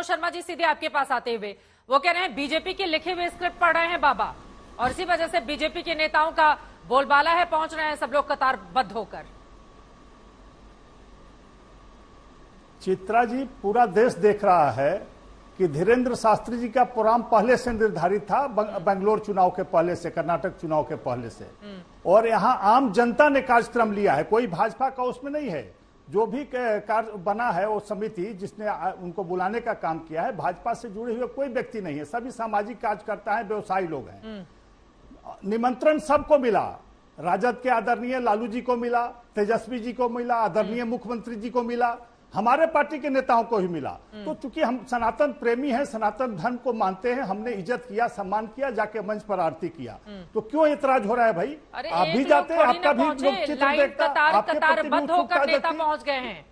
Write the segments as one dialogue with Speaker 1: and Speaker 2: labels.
Speaker 1: मनोज शर्मा जी सीधे आपके पास आते हुए, वो कह रहे हैं बीजेपी के लिखे हुए स्क्रिप्ट पढ़ रहे हैं बाबा, और इसी वजह से बीजेपी के नेताओं का बोलबाला है, पहुंच रहे हैं सब लोग कतारबद्ध होकर।
Speaker 2: चित्रा जी, पूरा देश देख रहा है कि धीरेन्द्र शास्त्री जी का प्रोग्राम पहले से निर्धारित था, बेंगलोर चुनाव के पहले से, कर्नाटक चुनाव के पहले से, और यहां आम जनता ने कार्यक्रम लिया है, कोई भाजपा का उसमें नहीं है। जो भी कार्य बना है वो समिति जिसने उनको बुलाने का काम किया है, भाजपा से जुड़े हुए कोई व्यक्ति नहीं है, सभी सामाजिक कार्यकर्ता है, व्यवसायी लोग हैं। निमंत्रण सबको मिला, राजद के आदरणीय लालू जी को मिला, तेजस्वी जी को मिला, आदरणीय मुख्यमंत्री जी को मिला, हमारे पार्टी के नेताओं को ही मिला। तो चूंकि हम सनातन प्रेमी हैं, सनातन धर्म को मानते हैं, हमने इज्जत किया, सम्मान किया, जाके मंच पर आरती किया। तो क्यों इतराज हो रहा है भाई? आप भी जाते हैं, आपका भी लोग चित्र देखता है,
Speaker 1: कतारबद्ध होकर नेता पहुंच गए हैं,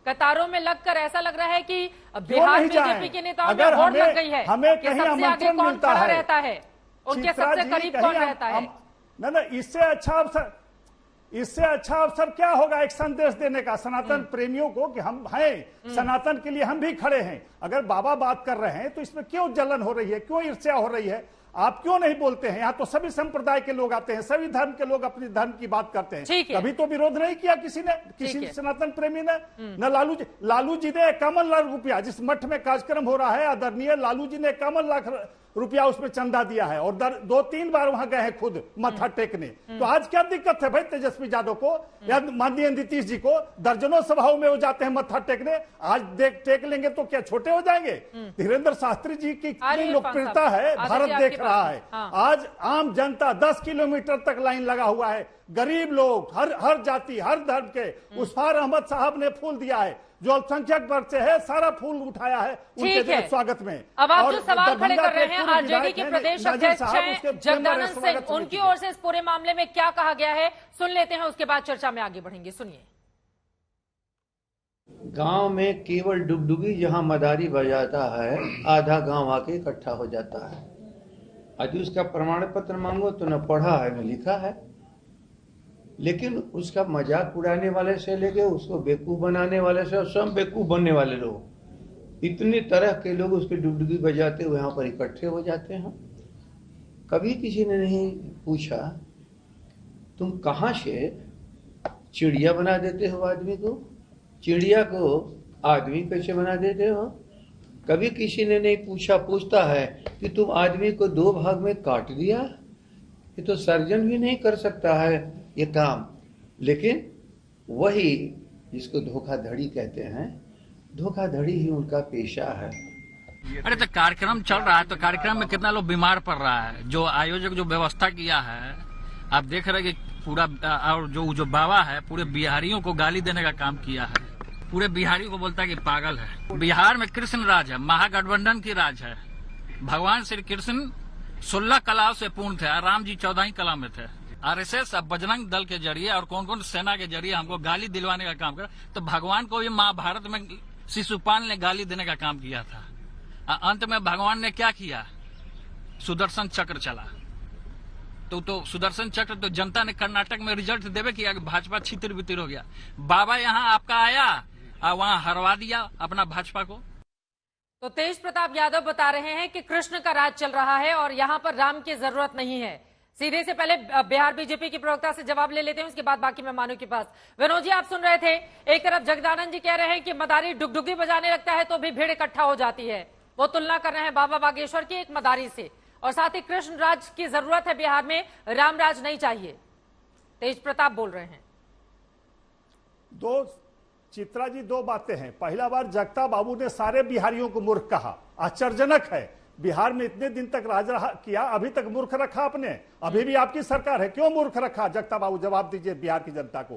Speaker 1: कतारों में लगकर ऐसा लग रहा है कि बिहार बीजेपी के नेताओं में वोट लग गई है,
Speaker 2: हमें कहीं आमंत्रण मिलता है,
Speaker 1: रहता है, उनके सबसे करीब कौन रहता है?
Speaker 2: ना इससे अच्छा अवसर क्या होगा एक संदेश देने का सनातन प्रेमियों को कि हम हैं, सनातन के लिए हम भी खड़े हैं। अगर बाबा बात कर रहे हैं तो इसमें क्यों जलन हो रही है, क्यों ईर्ष्या हो रही है? आप क्यों नहीं बोलते हैं? यहाँ तो सभी संप्रदाय के लोग आते हैं, सभी धर्म के लोग अपने धर्म की बात करते हैं। कभी तो विरोध नहीं किया किसी ने, किसी सनातन प्रेमी ने। न लालू जी ने 51 लाख रुपया, जिस मठ में कार्यक्रम हो रहा है, आदरणीय लालू जी ने 51 लाख रुपया उसमें चंदा दिया है, और 2-3 बार वहां गए हैं खुद मत्था टेकने। तो आज क्या दिक्कत है भाई तेजस्वी यादव को या माननीय नीतीश जी को? दर्जनों सभाओं में वो जाते हैं मत्था टेकने, आज टेक लेंगे तो क्या छोटे हो जाएंगे? धीरेन्द्र शास्त्री जी की कितनी लोकप्रियता है, भारत देख रहा है। आज आम जनता 10 किलोमीटर तक लाइन लगा हुआ है, गरीब लोग, हर जाति, हर धर्म के। उस्फार अहमद साहब ने फूल दिया है, जो अल्पसंख्यक वर्ग से है, सारा फूल उठाया है उनके स्वागत में।
Speaker 1: अब आप जो सवाल खड़े कर रहे हैं, आरजेडी के प्रदेश अध्यक्ष हैं जगदानंद सिंह, उनकी ओर से इस पूरे मामले में क्या कहा गया है सुन लेते हैं, उसके बाद चर्चा में आगे बढ़ेंगे। सुनिए।
Speaker 3: गांव में केवल डुगडुगी जहां मदारी बजाता है, आधा गांव आके इकट्ठा हो जाता है। आज उसका प्रमाण पत्र मांगो तो न पढ़ा है न लिखा है, लेकिन उसका मजाक उड़ाने वाले से लेके उसको बेवकूफ बनाने वाले से, सब बेवकूफ बनने वाले लोग, इतनी तरह के लोग उसके डुगडुगी बजाते हुए यहाँ पर इकट्ठे हो जाते हैं। कभी किसी ने नहीं पूछा तुम कहाँ से चिड़िया बना देते हो आदमी को, चिड़िया को आदमी कैसे बना देते हो? कभी किसी ने नहीं पूछता है कि तुम आदमी को 2 भाग में काट दिया। ये तो सर्जन भी नहीं कर सकता है ये काम, लेकिन वही जिसको धोखाधड़ी कहते हैं, धोखाधड़ी ही उनका पेशा है।
Speaker 4: अरे तो कार्यक्रम चल रहा है, तो कार्यक्रम में कितना लोग बीमार पड़ रहा है। जो आयोजक जो व्यवस्था किया है, आप देख रहे हैं कि पूरा, और जो बाबा है पूरे बिहारियों को गाली देने का काम किया है, पूरे बिहारियों को बोलता है कि पागल है। बिहार में कृष्ण राज है, महागठबंधन की राज है। भगवान श्री कृष्ण 16 कलाओं से पूर्ण थे, राम जी 14 ही कला में थे। आरएसएस अब बजरंग दल के जरिए और कौन कौन सेना के जरिए हमको गाली दिलवाने का काम कर, तो भगवान को भी महाभारत में शिशुपाल ने गाली देने का काम किया था। अंत में भगवान ने क्या किया? सुदर्शन चक्र चला। तो सुदर्शन चक्र तो जनता ने कर्नाटक में रिजल्ट देवे किया, भाजपा छितिर बितिर हो गया। बाबा यहाँ आपका आया और वहां हरवा दिया अपना भाजपा को।
Speaker 1: तो तेज प्रताप यादव बता रहे हैं कि कृष्ण का राज चल रहा है और यहाँ पर राम की जरूरत नहीं है। सीधे से पहले बिहार बीजेपी की प्रवक्ता से जवाब ले लेते हैं, उसके बाद बाकी मेहमानों के पास। विनोद जी, आप सुन रहे थे, एक तरफ जगदानंद जी कह रहे हैं कि मदारी डुगडुगी बजाने लगता है तो भी भीड़ इकट्ठा हो जाती है। वो तुलना कर रहे हैं बाबा बागेश्वर की एक मदारी से, और साथ ही कृष्ण राज की जरूरत है बिहार में, राम राज नहीं चाहिए। तेज प्रताप बोल रहे हैं।
Speaker 2: चित्रा जी, 2 बातें हैं। पहला बार जगता बाबू ने सारे बिहारियों को मूर्ख कहा, आश्चर्यजनक है। बिहार में इतने दिन तक राज किया, अभी तक मूर्ख रखा आपने? अभी भी आपकी सरकार है, क्यों मूर्ख रखा? जगता बाबू जवाब दीजिए बिहार की जनता को।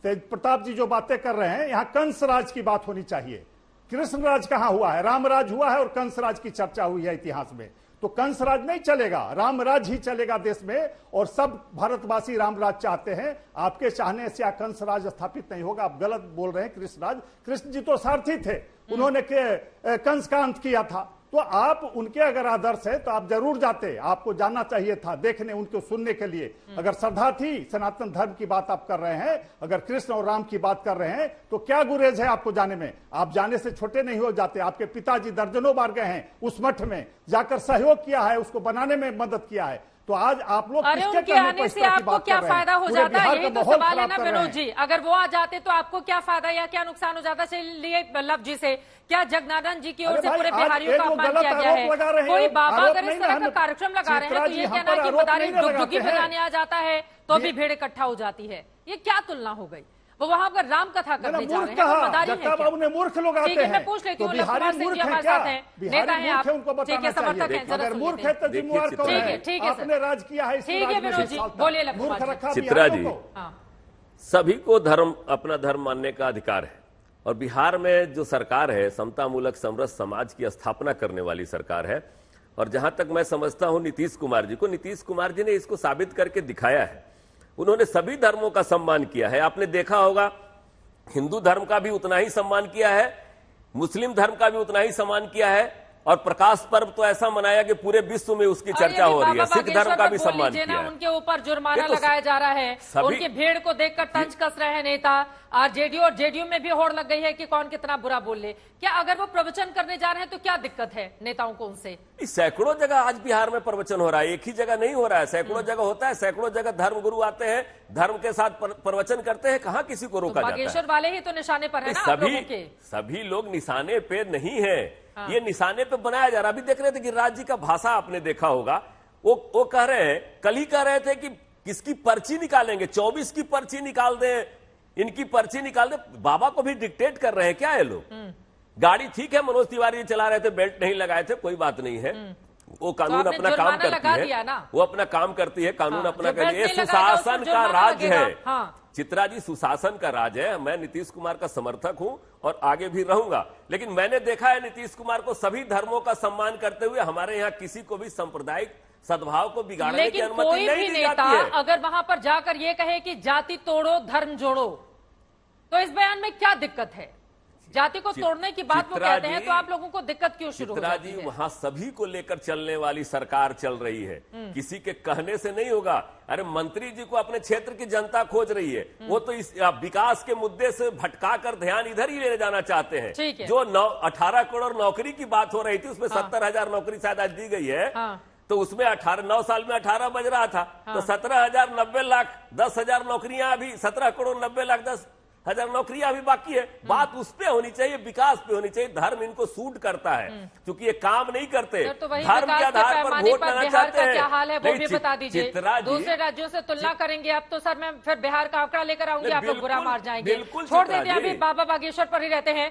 Speaker 2: तेज प्रताप जी जो बातें कर रहे हैं, यहाँ कंस राज की बात होनी चाहिए। कृष्ण राज कहाँ हुआ है? राम राज हुआ है और कंस राज की चर्चा हुई है इतिहास में। तो कंस राज नहीं चलेगा, राम राज ही चलेगा देश में, और सब भारतवासी राम राज चाहते हैं। आपके चाहने से कंस राज स्थापित नहीं होगा। आप गलत बोल रहे हैं। कृष्ण राज, कृष्ण जी तो सारथी थे, उन्होंने कंस का अंत किया था, तो आप उनके अगर आदर्श है तो आप जरूर जाते, आपको जाना चाहिए था देखने, उनको सुनने के लिए। अगर श्रद्धा थी, सनातन धर्म की बात आप कर रहे हैं, अगर कृष्ण और राम की बात कर रहे हैं, तो क्या गुरेज है आपको जाने में? आप जाने से छोटे नहीं हो जाते। आपके पिताजी दर्जनों बार गए हैं उस मठ में, जाकर सहयोग किया है, उसको बनाने में मदद किया है। तो आज आप लोग
Speaker 1: अरे उनके आने से आपको क्या फायदा हो जाता है? यही तो सवाल है ना विनोद जी। अगर वो आ जाते तो आपको क्या फायदा या क्या नुकसान हो जाता? चलिए बल्लभ जी से, क्या जगनानंद जी की ओर से पूरे बिहारियों का अपमान किया गया है? कोई बाबा अगर इस तरह का कार्यक्रम लगा रहे हैं तो ये कहना कि मदारी डुगडुगी बजाने आ जाता है तो भी भीड़ इकट्ठा हो जाती है, ये क्या तुलना हो गई? वो वहां पर राम कथा करने जा रहे हैं, वो मदारी है क्या?
Speaker 2: मूर्ख लोग आते हैं।
Speaker 1: मैं पूछ लेती हूँ, लक्ष्मण सिंह जी हमारे साथ हैं, नेता हैं आप, ठीक है, समर्थक हैं, जरा सुन
Speaker 2: मूर्ख
Speaker 1: लेते
Speaker 2: है
Speaker 1: हैं।
Speaker 2: तो जिम्मेवार कौन है?
Speaker 1: ठीक है
Speaker 2: आपने राज किया है,
Speaker 1: ठीक है विनोद जी, बोलिए लक्ष्मण।
Speaker 5: चित्रा जी,
Speaker 1: हाँ,
Speaker 5: सभी को धर्म, अपना धर्म मानने का अधिकार है। और बिहार में जो सरकार है, समतामूलक समरस समाज की स्थापना करने वाली सरकार है। और जहां तक मैं समझता हूं नीतीश कुमार जी को, नीतीश कुमार जी ने इसको साबित करके दिखाया है। उन्होंने सभी धर्मों का सम्मान किया है। आपने देखा होगा, हिंदू धर्म का भी उतना ही सम्मान किया है, मुस्लिम धर्म का भी उतना ही सम्मान किया है। और प्रकाश पर्व तो ऐसा मनाया कि पूरे विश्व में उसकी चर्चा हो रही है। सिख धर्म का भी सम्मान किया है।
Speaker 1: उनके ऊपर जुर्माना लगाया जा रहा है, उनकी भीड़ को देखकर तंज कस रहे हैं नेता। आरजेडी और जेडीयू में भी होड़ लग गई है कि कौन कितना बुरा बोल ले। क्या अगर वो प्रवचन करने जा रहे हैं तो क्या दिक्कत है नेताओं को उनसे?
Speaker 5: सैकड़ों जगह आज बिहार में प्रवचन हो रहा है, एक ही जगह नहीं हो रहा है, सैकड़ों जगह होता है। सैकड़ों जगह धर्म गुरु आते हैं, धर्म के साथ प्रवचन करते हैं। कहां किसी को रोका जाता है?
Speaker 1: बागेश्वर वाले ही तो निशाने पर है ना आप लोगों के।
Speaker 5: सभी लोग निशाने पे नहीं है। हाँ। ये निशाने पे बनाया जा रहा। अभी देख रहे थे गिरिराज जी का भाषा आपने देखा होगा, वो कह रहे हैं, कल ही कह रहे थे कि किसकी पर्ची निकालेंगे, 24 की पर्ची निकाल दें, इनकी पर्ची निकाल दें। बाबा को भी डिक्टेट कर रहे हैं क्या ये लोग? गाड़ी ठीक है, मनोज तिवारी चला रहे थे, बेल्ट नहीं लगाए थे, कोई बात नहीं है, वो कानून
Speaker 1: तो
Speaker 5: अपना काम करती है, वो अपना काम करती है, कानून अपना करती है। सुशासन का राज है।
Speaker 1: हाँ।
Speaker 5: चित्रा जी, सुशासन का राज है। मैं नीतीश कुमार का समर्थक हूं और आगे भी रहूंगा, लेकिन मैंने देखा है नीतीश कुमार को सभी धर्मों का सम्मान करते हुए हमारे यहाँ किसी को भी सांप्रदायिक सद्भाव को बिगाड़ने की अनुमति नहीं दी जाती है।
Speaker 1: अगर वहां पर जाकर ये कहे कि जाति तोड़ो धर्म जोड़ो, तो इस बयान में क्या दिक्कत है? जाति को तोड़ने की बात वो कहते हैं तो आप लोगों को दिक्कत क्यों शुरू हो जाती है?
Speaker 5: वहां सभी को लेकर चलने वाली सरकार चल रही है, किसी के कहने से नहीं होगा। अरे मंत्री जी को अपने क्षेत्र की जनता खोज रही है, वो तो इस विकास के मुद्दे से भटका कर ध्यान इधर ही ले जाना चाहते हैं। जो 18 करोड़ नौकरी की बात हो रही थी, उसमें 70,000 नौकरी शायद आज दी गई है। तो उसमें 9 साल में 18 बज रहा था, तो 17,000 90 लाख 10,000 नौकरियां अभी 17 करोड़ 90 लाख 10,000 नौकरियां अभी बाकी है। बात उस पे होनी चाहिए, विकास पे होनी चाहिए। धर्म इनको सूट करता है क्योंकि ये काम नहीं करते।
Speaker 1: तो
Speaker 5: धर्म के आधार पर वोट लेना चाहते हैं।
Speaker 1: क्या हाल है वो भी बता दीजिए। दूसरे राज्यों से तुलना करेंगे अब तो सर मैं फिर बिहार का आंकड़ा लेकर आऊंगी, आप लोग बुरा मार जाएंगे। छोड़ देते हैं, अभी बाबा बागेश्वर पर ही रहते हैं।